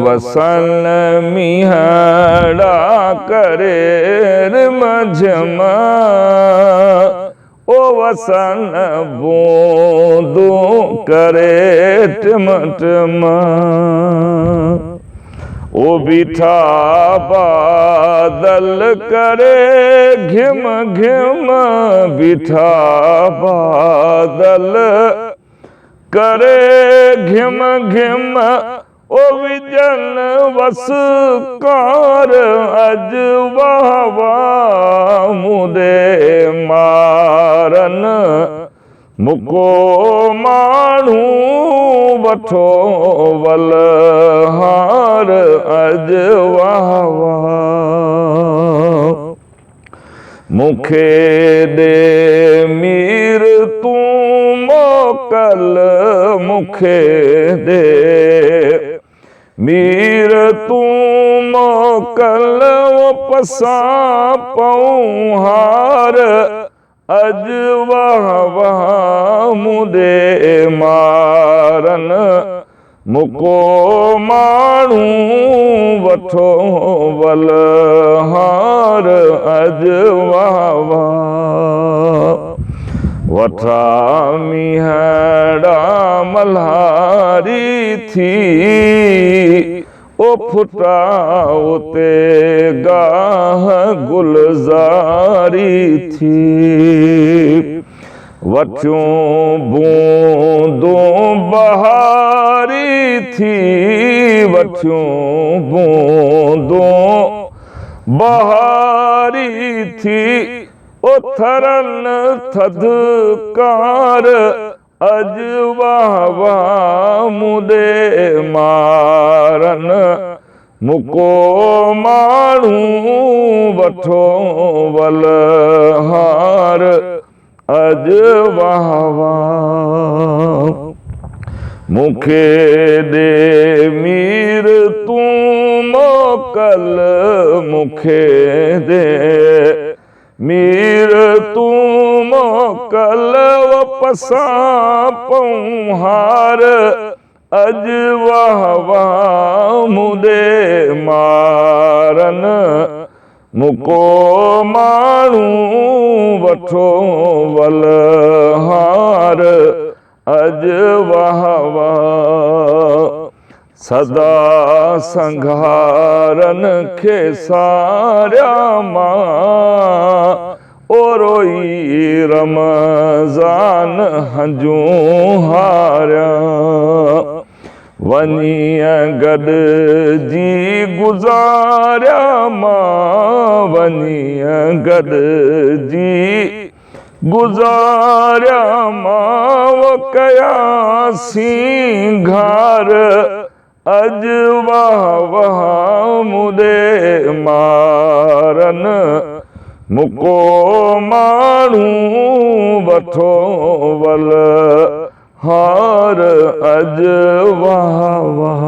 वसन मिहड़ा करे मझमा ओ वसन बूंदू करे टमटमा ओ बीठा बादल करे घिम घिम बीठा बादल करे घिम घिम ओ विजन वस कार अज वाह वाह मुदे मारन मुको माण्हू वठो वलहार अज वाह वाह मुखे दे मीर तू मोकल मुखे दे मीर तू मोकल पसा पऊं हार अज वाह वाह मुदे मारन मुको माण्हू वठो वलहार अज वाह वाह वठा मिहड़ा मल्हारी थी ओ फुटा उते गाह गुलजारी थी वठियूं बूंदूं बहारी थी वठियूं बूंदूं बहारी थी ओ थरन थधकार अज वाह वाह मुदे मारन मुको माण्हू वठो वलहार अज वाह वाह मुखे दे मीर तू मोकल मुखे दे मीर तू मोकल पसा पऊं हार अज वाह वाह मुदे मारन मुको माण्हू वठो वलहार अज वाह वाह सदा संघारन खे सारिया मां ओ रोई रमज़ान हंजूं हारिया वञी गॾिजी गुज़ारिया मां वञी गॾिजी गुज़ारिया मां कयासीं घार अज वाह वाह मुदे मारन मुको माण्हू वठो वलहार अज वाह वाह।